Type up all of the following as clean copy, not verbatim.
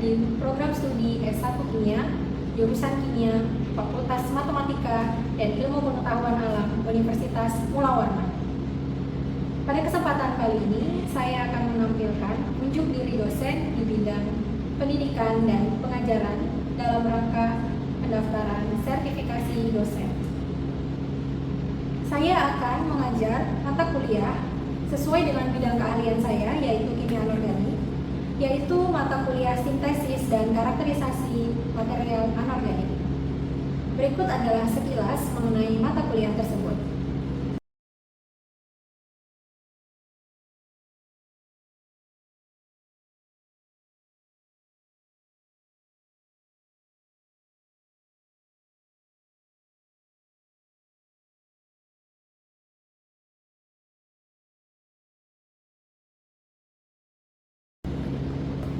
di program studi S1 Kimia, jurusan Kimia, Fakultas Matematika dan Ilmu Pengetahuan Alam, Universitas Mula Warman. Pada kesempatan kali ini, saya akan menampilkan unjuk diri dosen di bidang pendidikan dan pengajaran dalam rangka pendaftaran sertifikasi dosen. Saya akan mengajar mata kuliah sesuai dengan bidang keahlian saya, yaitu kimia anorganik, yaitu mata kuliah sintesis dan karakterisasi material anorganik. Berikut adalah sekilas mengenai mata kuliah tersebut.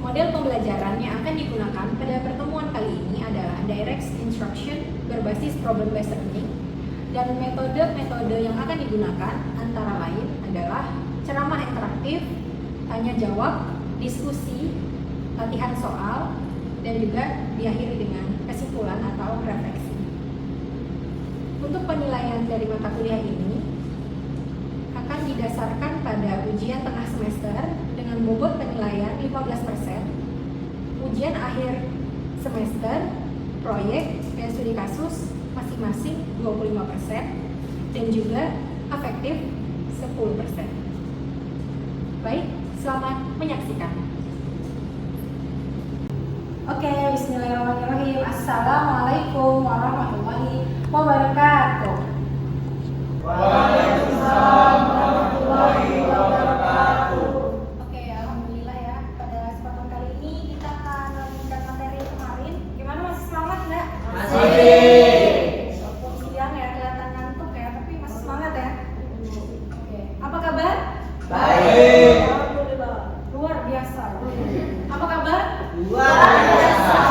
Model pembelajaran yang akan digunakan pada pertemuan kali ini adalah direct instruction berbasis problem based learning, dan metode-metode yang akan digunakan antara lain adalah ceramah interaktif, tanya jawab, diskusi, latihan soal, dan juga diakhiri dengan kesimpulan atau refleksi. Untuk penilaian dari mata kuliah ini akan didasarkan pada ujian tengah semester dengan bobot penilaian 15%, ujian akhir semester, proyek dan studi kasus masing-masing 25%, dan juga afektif 10%. Baik, selamat menyaksikan. Oke, bismillahirrahmanirrahim. Assalamualaikum warahmatullahi wabarakatuh. Waalaikumsalam warahmatullahi wabarakatuh. Oke, alhamdulillah ya. Pada kesempatan kali ini kita akan melanjutkan materi kemarin. Gimana, masih semangat nggak? Masih. Walaupun siang ya, kelihatan ngantuk ya, tapi masih semangat ya. Oke, apa kabar? Baik. Alhamdulillah, luar biasa. Apa kabar? Luar biasa.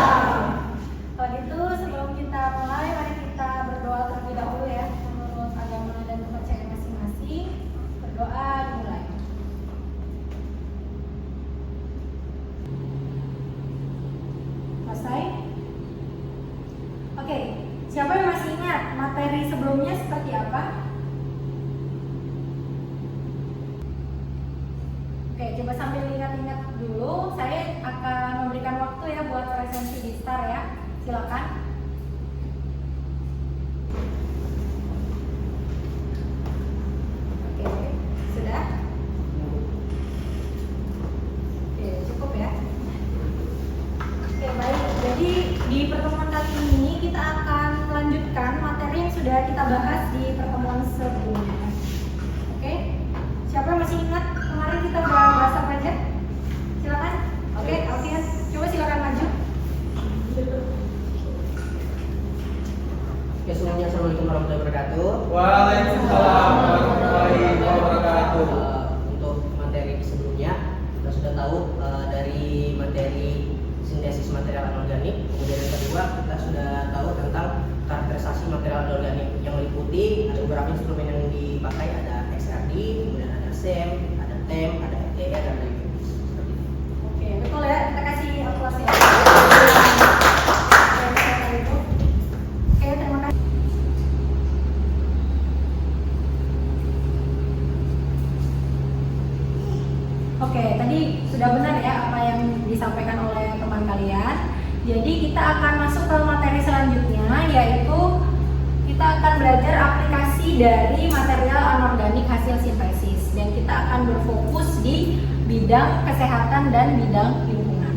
Kalau gitu, sebelum kita mulai, mari kita berdoa terlebih dahulu ya, menurut agama dan kepercayaan masing-masing. Berdoa dimulai. Selesai? Oke, siapa yang masih ingat materi sebelumnya seperti apa? Oke, coba sambil ingat-ingat dulu, saya akan memberikan waktu ya buat resensi di Star ya. Silakan. Oke, sudah? Oke, cukup ya. Oke, baik. Jadi di pertemuan kali ini kita akan melanjutkan materi yang sudah kita bahas di pertemuan sebelumnya. Oke, siapa yang masih ingat kemarin kita udah bahas apa aja? Silakan. Oke, Alfian, coba silakan maju. Oke, semuanya assalamualaikum warahmatullahi wabarakatuh. Waalaikumsalam warahmatullahi wabarakatuh. Untuk materi sebelumnya kita sudah tahu dari materi sintesis material anorganik. Kemudian yang kedua kita sudah tahu tentang karakterisasi material anorganik yang meliputi ada beberapa instrumen yang dipakai, ada XRD, kemudian ada SEM, ada TEM, ada FTE, dan lain-lain. Seperti itu. Oke, betul ya. Kita kasih aplaus ya. Oke, terima kasih. Oke, tadi sudah benar ya apa yang disampaikan oleh teman kalian. Jadi kita akan masuk ke materi selanjutnya, yaitu kita akan belajar aplikasi dari material anorganik hasil sintesis, dan kita akan berfokus di bidang kesehatan dan bidang lingkungan.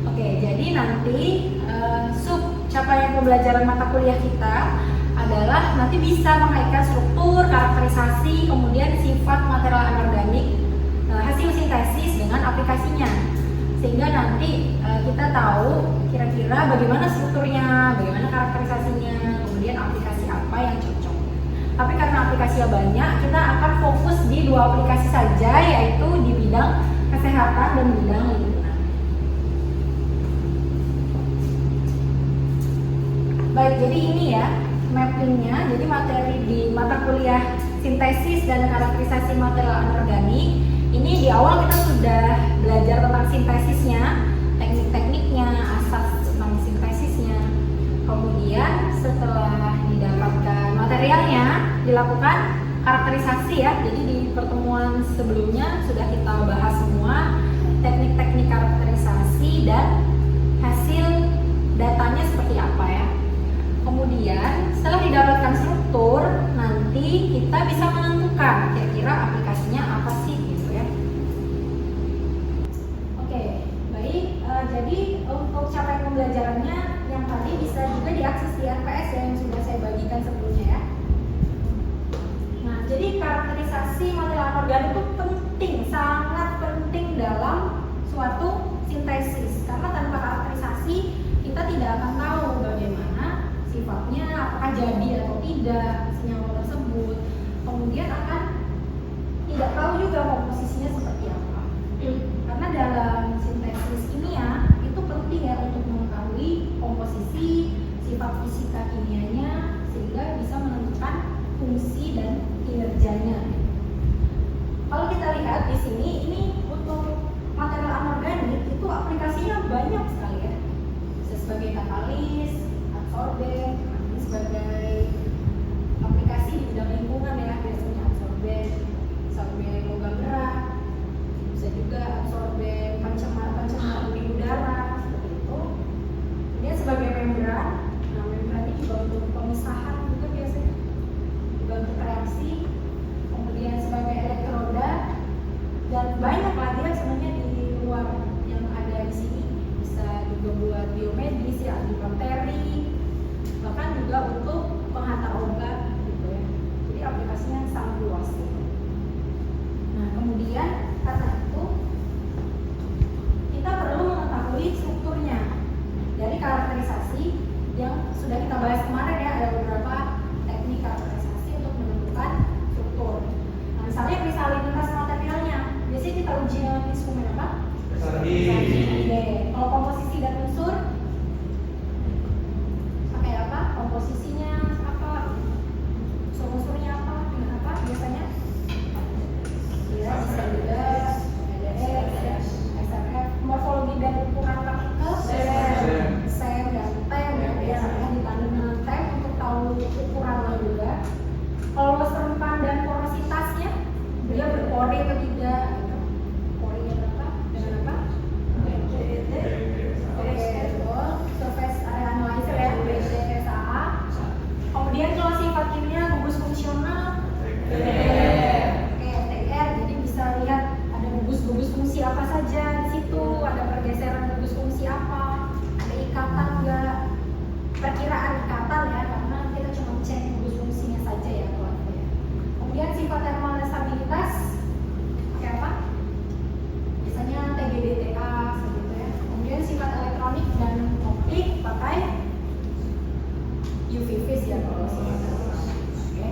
Oke, jadi nanti sub capaian pembelajaran mata kuliah kita adalah nanti bisa mengaitkan struktur, karakterisasi, kemudian sifat material anorganik hasil sintesis dengan aplikasinya, sehingga nanti kita tahu kira-kira bagaimana strukturnya, bagaimana karakterisasinya, kemudian aplikasi apa yang cocok. Tapi karena aplikasinya banyak, kita akan fokus di 2 aplikasi saja, yaitu di bidang kesehatan dan bidang lingkungan. Baik, jadi ini ya mappingnya. Jadi materi di mata kuliah sintesis dan karakterisasi material anorganik ini di awal kita sudah belajar tentang sintesisnya, teknik-tekniknya, reaksinya, asas tentang sintesisnya. Kemudian setelah didapatkan materialnya, dilakukan karakterisasi ya. Jadi di pertemuan sebelumnya sudah kita bahas semua teknik-teknik karakterisasi dan hasil datanya seperti apa ya. Kemudian setelah didapatkan struktur, nanti kita bisa menentukan kira-kira aplikasinya apa sih gitu ya. Oke, baik. Jadi untuk capaian pembelajarannya yang tadi bisa juga diakses di RPS yang sudah saya bagikan sebelumnya ya. Nah, jadi karakterisasi material anorganik itu penting, sangat penting dalam suatu sintesis. Karena tanpa karakterisasi kita tidak akan tahu bagaimana sifatnya, apakah jadi atau tidak senyawa tersebut. Kemudian akan tidak tahu juga komposisinya seperti apa. Karena dalam sintesis kimia itu penting ya untuk mengetahui komposisi, sifat fisika kimianya, sehingga bisa menentukan fungsi dan kinerjanya. Kalau kita lihat di sini, ini untuk material anorganik itu aplikasinya banyak sekali ya. Bisa sebagai katalis, absorben, ini sebagai aplikasi di bidang lingkungan ya, biasanya absorben logam berat, bisa juga absorben pencemar di udara seperti itu. Kemudian sebagai membran, nah membran ini juga untuk pemisahan juga biasanya, juga untuk reaksi. Kemudian sebagai elektroda dan banyak lagi ya sebenarnya di luar yang ada di sini, bisa juga buat biomedis ya, antibakteri, bahkan juga untuk penghantar obat gitu ya. Jadi aplikasinya sangat luas gitu. Nah kemudian karena itu kita perlu mengetahui strukturnya dari karakterisasi yang sudah kita bahas kemarin ya. Ada beberapa teknik karakterisasi untuk menentukan struktur. Nah, misalnya krisalinitas materialnya, biasanya kita uji dengan instrumen apa? Oke. Kalau komposisi dan unsur pakai apa? Komposisinya apa? Unsur-unsurnya apa? Dengan apa biasanya? Ya, bisa juga EDS, SRF, morfologi dan ukuran partikel, SEM dan TEM ya, biasanya ditandem dengan TEM untuk tahu ukurannya juga. Kalau serempan dan porositasnya, dia berpori atau tidak? Porinya berapa? Dengan apa? Surface area analyzer ya, BCSAA. Kemudian kalau sifat kimia gugus fungsional, jadi bisa lihat ada gugus fungsi apa saja di situ, ada pergeseran gugus fungsi apa, ada ikatan enggak, perkiraan ikatan ya, karena kita cuma cek gugus fungsinya saja ya kalau itu ya. Kemudian sifat thermal stabilitas pakai apa? Biasanya TGDTA seperti ya. Kemudian sifat elektronik dan optik pakai UV phase ya kalau sifat thermal. Oke.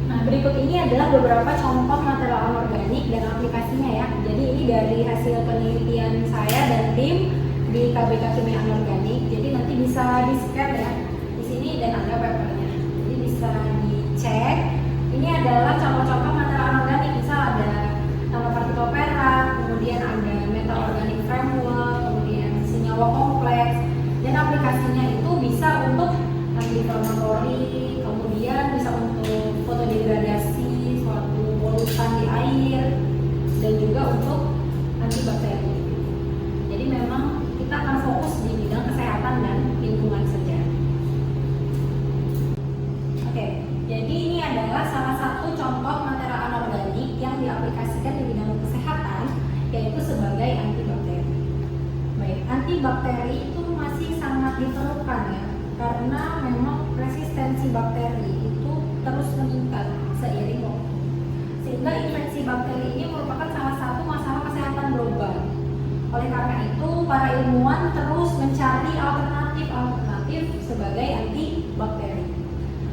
Nah, berikut ini adalah beberapa contoh material anorganik dan aplikasinya ya. Jadi ini dari hasil penelitian saya dan tim di KBK Kimia Anorganik. Jadi nanti bisa di-scan ya di sini dan ada papernya. Jadi bisa dicek. Ini adalah contoh-contoh material anorganik. Misal ada nanopartikel perak, kemudian ada metal organic framework, kemudian senyawa kompleks, dan aplikasinya itu bisa untuk anti-inflammatory, kemudian bisa untuk fotodegradasi suatu polutan di air, dan juga untuk antibakteri. Jadi memang kita akan fokus di bidang kesehatan dan lingkungan saja. Oke, jadi ini adalah salah satu contoh material anorganik yang diaplikasikan di bidang kesehatan, yaitu sebagai antibakteri. Baik, antibakteri itu masih sangat diperlukan ya, karena memang resistensi bakteri itu terus meningkat seiring waktu. Sehingga infeksi bakteri ini merupakan salah satu masalah kesehatan global. Oleh karena itu, para ilmuwan terus mencari alternatif sebagai antibakteri.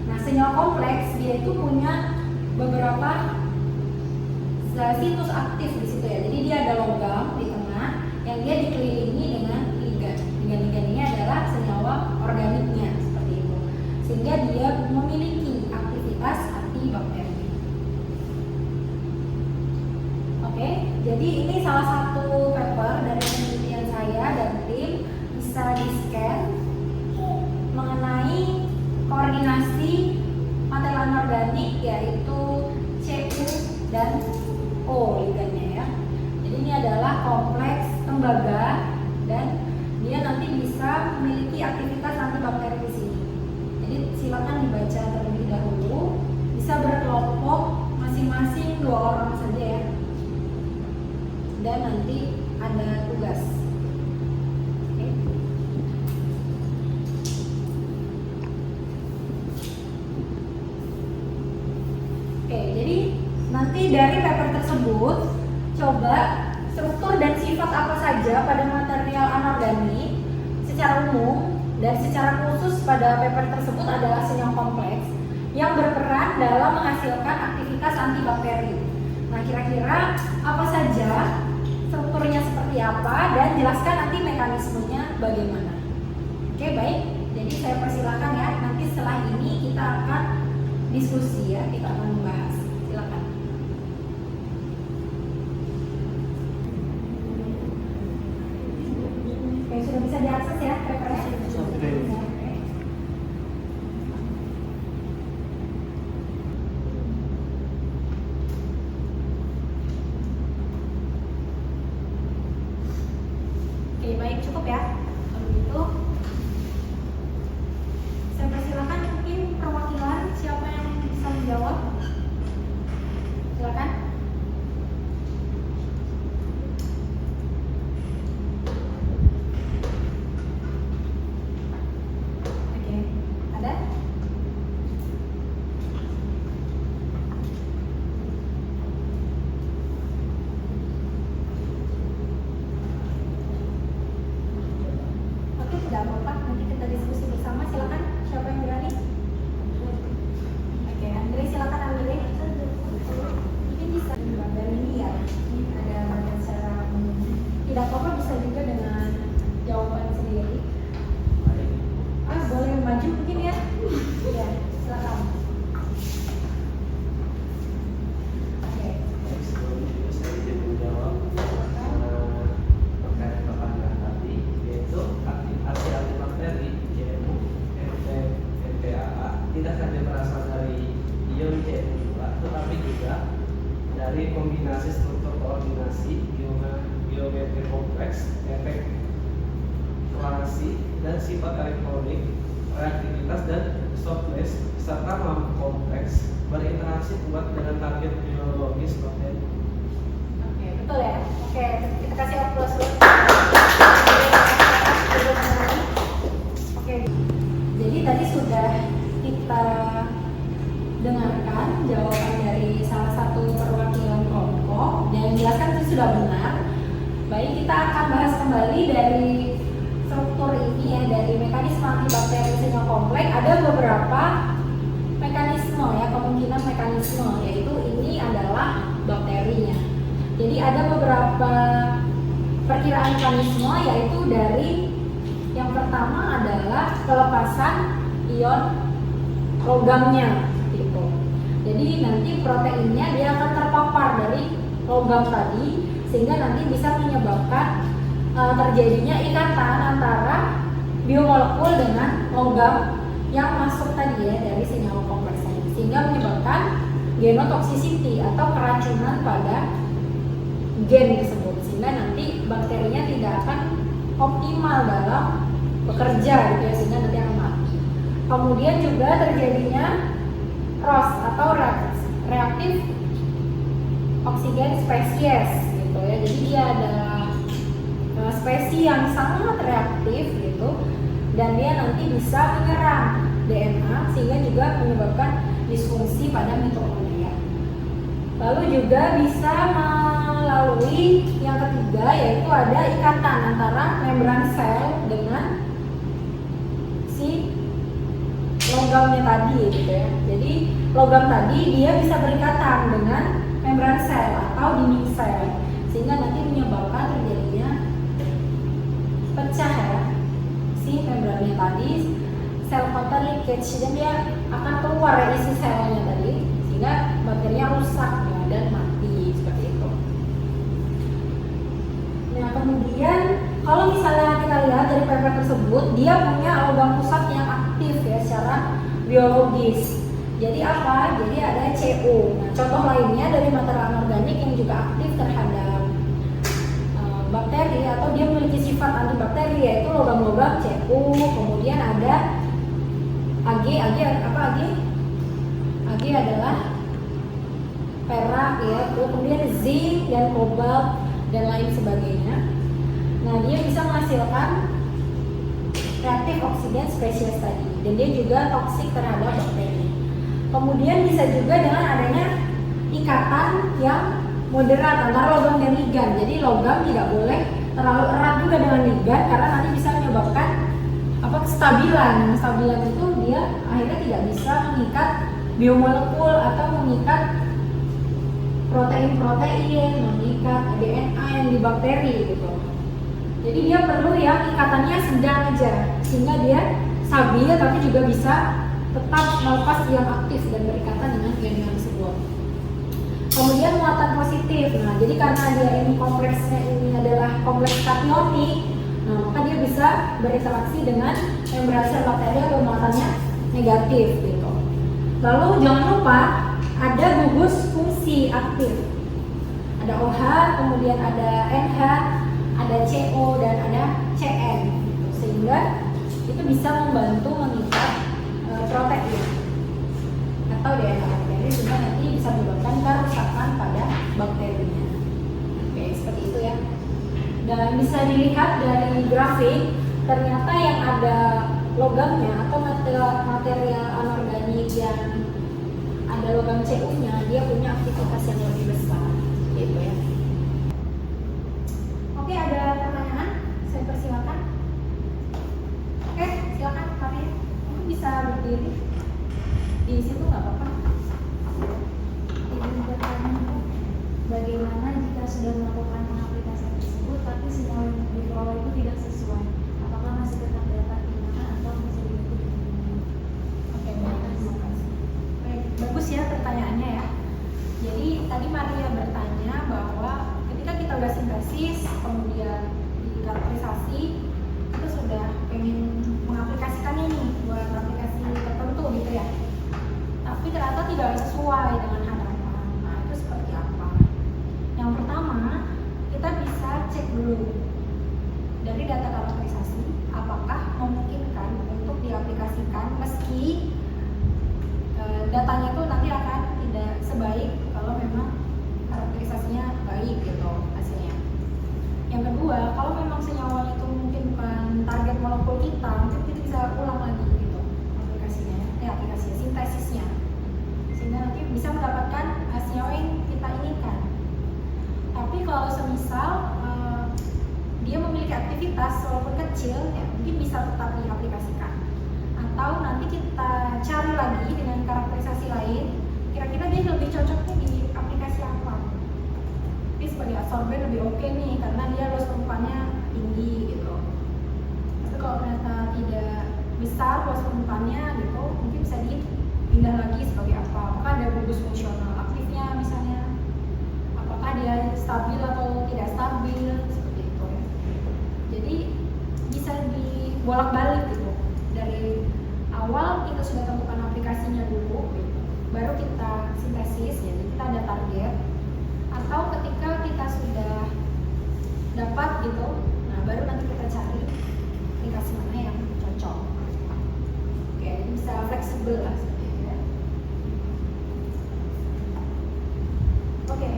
Nah, senyawa kompleks dia itu punya beberapa situs aktif di situ ya. Jadi dia ada logam di tengah yang dia dikelilingi dengan ligan. Ligan-ligan ini adalah senyawa organiknya seperti itu. Sehingga dia memiliki aktivitas antibakteri. Oke, Nanti dari paper tersebut, coba struktur dan sifat apa saja pada material anorganik secara umum dan secara khusus pada paper tersebut adalah senyum kompleks yang berperan dalam menghasilkan aktivitas antibakteri. Nah, kira-kira apa saja, strukturnya seperti apa, dan jelaskan nanti mekanismenya bagaimana. Oke, baik. Jadi saya persilakan ya. Nanti setelah ini kita akan diskusi ya, kita akan membahas. Silakan. Oke, sudah bisa diakses ya papernya? Oke. Oke, baik, cukup ya. Kalau gitu, saya persilakan mungkin perwakilan siapa yang bisa menjawab. Silakan. Oke, ada? Oke, tidak apa-apa. Nanti kita diskusi bersama. Silakan. Siapa yang berani? Oke, Andre, silakan Andre. Mungkin bisa dari ini ya. Ini ada bagian secara umum. Tidak apa-apa, bisa juga dengan jawaban sendiri. Boleh maju mungkin ya? Ya, silakan. Oke. Sebelum saya izin menjawab terkait pertanyaan tadi, yaitu aktivasi antibakteri CMU, MPAA tidak hanya berasal dari ion CMU2, tetapi juga dari kombinasi struktur koordinasi geometri kompleks, efek relasi dan sifat elektronik, reaktivitas dan softness serta mampu kompleks berinteraksi kuat dengan target biologis bakteri. Oke, betul ya. Oke, kita kasih aplaus dulu. Oke, jadi tadi sudah kita dengarkan jawaban dari salah satu perwakilan kelompok dan jelaskan itu sudah benar. Baik, kita akan bahas kembali dari struktur ini ya, dari mekanisme antibakteri senyum kompleks. Ada beberapa mekanisme ya, kemungkinan mekanisme, yaitu ini adalah bakterinya. Jadi ada beberapa perkiraan mekanisme, yaitu dari yang pertama adalah pelepasan ion logamnya gitu. Jadi nanti proteinnya dia akan terpapar dari logam tadi, sehingga nanti bisa menyebabkan terjadinya ikatan antara biomolekul dengan logam yang masuk tadi ya dari senyawa kompleks tadi, sehingga menyebabkan genotoxicity atau keracunan pada gen tersebut, sehingga nanti bakterinya tidak akan optimal dalam bekerja gitu ya, sehingga nanti akan mati. Kemudian juga terjadinya ROS atau reaktif oksigen spesies gitu ya, jadi dia ada spesies yang sangat reaktif gitu, dan dia nanti bisa menyerang DNA sehingga juga menyebabkan disfungsi pada mitokondria. Lalu juga bisa melalui yang ketiga, yaitu ada ikatan antara membran sel dengan si logamnya tadi gitu ya. Jadi logam tadi dia bisa berikatan dengan membran sel atau dinding sel, sehingga nanti menyebabkan terjadinya pecah ya si membrannya tadi, sel counter leakage, dan dia akan keluar ya isi selnya tadi, sehingga bakterinya rusak ya, dan mati seperti itu. Nah, kemudian kalau misalnya kita lihat dari paper tersebut, dia punya logam pusat yang aktif ya secara biologis. Jadi apa? Jadi ada CO. Nah, contoh lainnya dari material anorganik yang juga aktif terhadap bakteri atau dia memiliki sifat antibakteri, yaitu logam-logam Cu. Kemudian ada Ag apa Ag? Ag adalah perak ya, kemudian zinc dan kobalt dan lain sebagainya. Nah, dia bisa menghasilkan reaktif oksigen spesies tadi, dan dia juga toksik terhadap bakteri. Kemudian bisa juga dengan adanya ikatan yang moderat antara logam dan ligan. Jadi logam tidak boleh terlalu erat juga dengan ligan karena nanti bisa menyebabkan kestabilan. Kestabilan itu dia akhirnya tidak bisa mengikat biomolekul atau mengikat protein-protein, mengikat DNA yang di bakteri gitu. Jadi dia perlu yang ikatannya sedang aja sehingga dia stabil tapi juga bisa tetap melepas ion aktif dan berikatan dengan ion-ion tersebut. Kemudian muatan positif. Nah, jadi karena dia ini kompleksnya ini adalah kompleks kationik, nah maka dia bisa berinteraksi dengan membran sel bakteri atau muatannya negatif gitu. Lalu jangan lupa ada gugus fungsi aktif. Ada OH, kemudian ada NH, ada CO dan ada CN gitu. Sehingga itu bisa membantu mengikat protein atau DNA bakteri sehingga nanti bisa menyebabkan kerusakan pada bakterinya. Oke, seperti itu ya. Dan bisa dilihat dari grafik ternyata yang ada logamnya atau material anorganik yang ada logam Cu-nya dia punya aktivitas yang lebih besar gitu ya. Oke, ada pertanyaan? Saya persilakan. Oke, silakan Pak Ria. Mungkin bisa berdiri di situ nggak apa-apa. Ibu bertanya, bagaimana jika sudah melakukan pengaplikasian tersebut tapi sinyal yang diperoleh itu tidak sesuai? Apakah masih tetap dapat digunakan atau bisa diikuti? Oke, terima kasih. Baik, bagus ya pertanyaannya ya. Jadi tadi Maria bertanya bahwa ketika kita udah sintesis, kemudian dikarakterisasi, itu sudah pengen mengaplikasikannya nih buat aplikasi tertentu gitu ya. Tapi ternyata tidak sesuai dengan harapan. Nah, itu seperti apa? Yang pertama, kita bisa cek dulu dari data karakterisasi apakah memungkinkan untuk diaplikasikan meski datanya itu nanti akan tidak sebaik kalau memang karakterisasinya baik gitu hasilnya. Yang kedua, kalau memang senyawanya itu mungkin bukan target molekul kita, mungkin kita bisa ulang lagi gitu aplikasinya, sintesisnya, sehingga nanti bisa mendapatkan senyawa yang kita inginkan. Tapi kalau semisal dia memiliki aktivitas walaupun kecil, ya mungkin bisa tetap diaplikasikan. Atau nanti kita cari lagi dengan karakterisasi lain, kira-kira dia lebih cocoknya di aplikasi apa. Tapi sebagai absorben lebih oke nih, karena dia luas permukaannya tinggi gitu. Tapi kalau ternyata tidak besar luas permukaannya gitu, mungkin bisa dipindah lagi sebagai apa. Apakah ada gugus fungsional aktifnya misalnya, apakah dia stabil atau tidak stabil, seperti itu ya. Jadi bisa dibolak-balik gitu. Dari awal kita sudah tentukan aplikasinya dulu gitu. Baru kita sintesis, jadi kita ada target. Atau ketika kita sudah dapat gitu, nah baru nanti kita cari aplikasi mana yang cocok. Oke, ini bisa fleksibel lah seperti itu ya. Oke,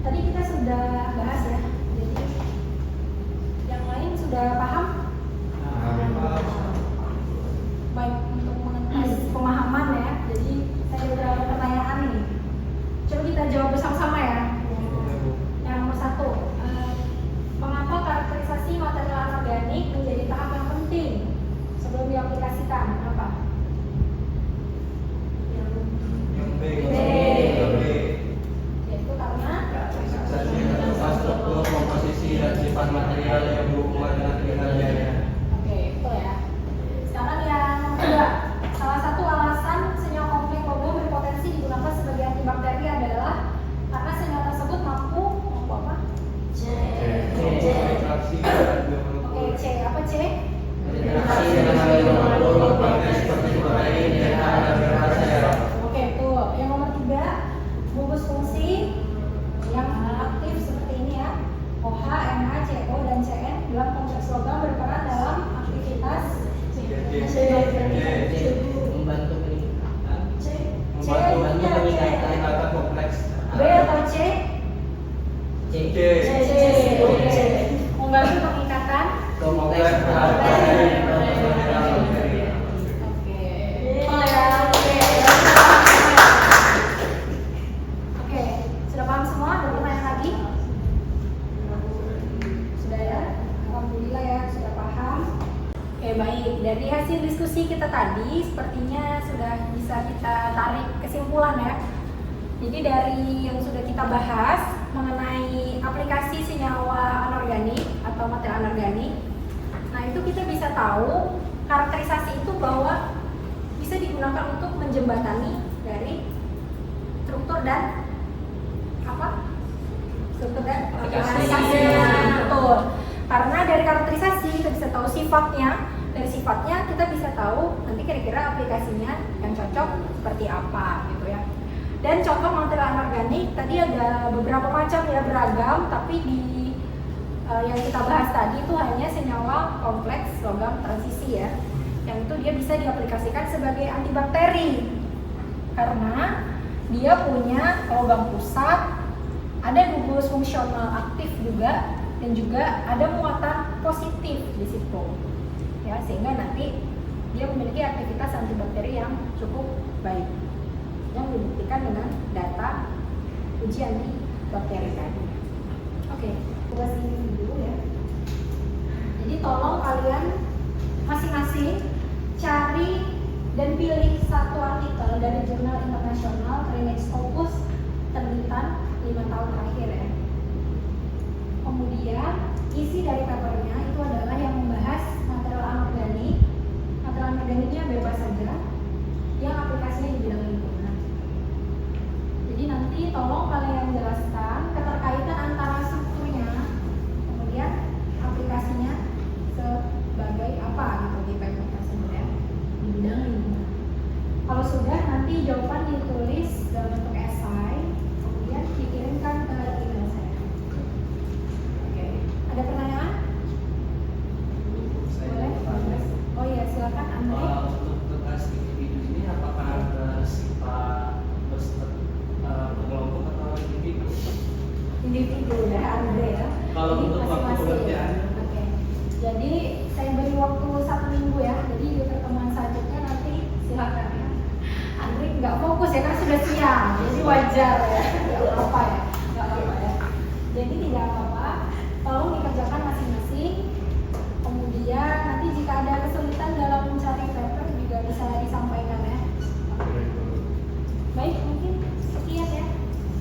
tadi kita sudah bahas ya. Jadi yang lain sudah paham? Baik, untuk mengetes pemahaman ya. Jadi saya ada beberapa pertanyaan nih. Coba kita jawab bersama-sama ya. Yang nomor 1, mengapa karakterisasi material anorganik baik. Dari hasil diskusi kita tadi, sepertinya sudah bisa kita tarik kesimpulan ya. Jadi dari yang sudah kita bahas mengenai aplikasi senyawa anorganik atau material anorganik, nah itu kita bisa tahu karakterisasi itu bahwa bisa digunakan untuk menjembatani dari struktur dan aplikasi. Betul. Karena dari karakterisasi kita bisa tahu sifatnya, dari sifatnya kita bisa tahu nanti kira-kira aplikasinya yang cocok seperti apa gitu ya. Dan contoh material anorganik tadi ada beberapa macam ya, beragam, tapi di yang kita bahas tadi itu hanya senyawa kompleks logam transisi ya, yang itu dia bisa diaplikasikan sebagai antibakteri karena dia punya logam pusat, ada gugus fungsional aktif juga, dan juga ada muatan positif di situ ya, sehingga nanti dia memiliki aktivitas antibakteri yang cukup baik yang dibuktikan dengan data uji antibakteri tadi. Oke, buat ini dulu ya. Jadi tolong kalian masing-masing cari dan pilih satu artikel dari jurnal internasional Clinical Scopus terbitan 5 tahun terakhir ya. Kemudian isi dari papernya itu adalah yang membahas material anorganik. Material anorganiknya bebas saja, yang aplikasinya di bidang lingkungan. Jadi nanti tolong kalian jelaskan keterkaitan antara strukturnya, kemudian aplikasinya sebagai apa gitu di paper tersebut ya, di bidang lingkungan. Kalau sudah nanti jawaban ditulis dalam bentuk esai, kemudian dikirimkan ke email saya. Oke, ada pertanyaan? Boleh? Oh iya, silakan Andre. Untuk tugas individu ini apakah ada sifat berkelompok atau individu? Individu ya, Andre ya. Kalau Jadi untuk waktu masing-masing. pengerjaannya? Oke. Jadi saya beri waktu 1 minggu ya. Jadi di pertemuan selanjutnya nanti silakan ya. Andre nggak fokus ya, kan sudah siang, jadi wajar ya. Nggak apa-apa ya, nggak apa-apa ya. Jadi tidak apa-apa. Tolong dikerjakan masing-masing. Kemudian nanti jika ada kesulitan dalam mencari paper juga bisa disampaikan ya. Baik, mungkin sekian ya.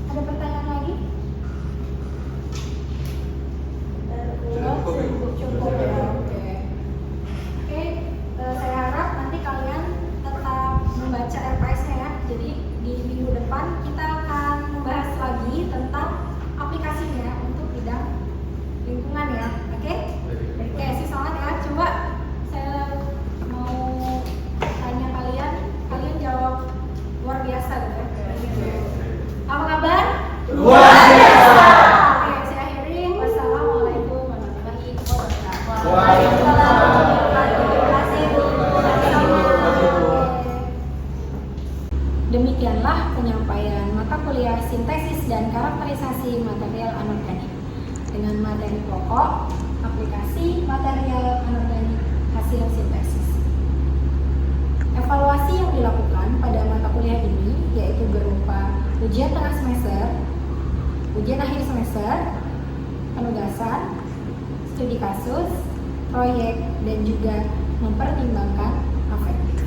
Ada pertanyaan lagi? Cukup ya. Oke, saya harap nanti kalian tetap membaca RPS-nya ya. Jadi di minggu depan kita akan membahas lagi tentang aplikasinya untuk bidang lingkungan ya. Oke? Oke, semangat ya. Coba saya mau tanya kalian jawab luar biasa gitu ya. Apa kabar? Luar biasa. Oke, saya akhiri. Wassalamualaikum warahmatullahi wabarakatuh. Waalaikumsalam. Terima kasih Bu. Demikianlah penyampaian mata kuliah sintesis dan karakterisasi material anorganik dengan materi pokok aplikasi material anorganik hasil sintesis. Evaluasi yang dilakukan pada mata kuliah ini yaitu berupa ujian tengah semester, ujian akhir semester, penugasan, studi kasus, proyek, dan juga mempertimbangkan afektif.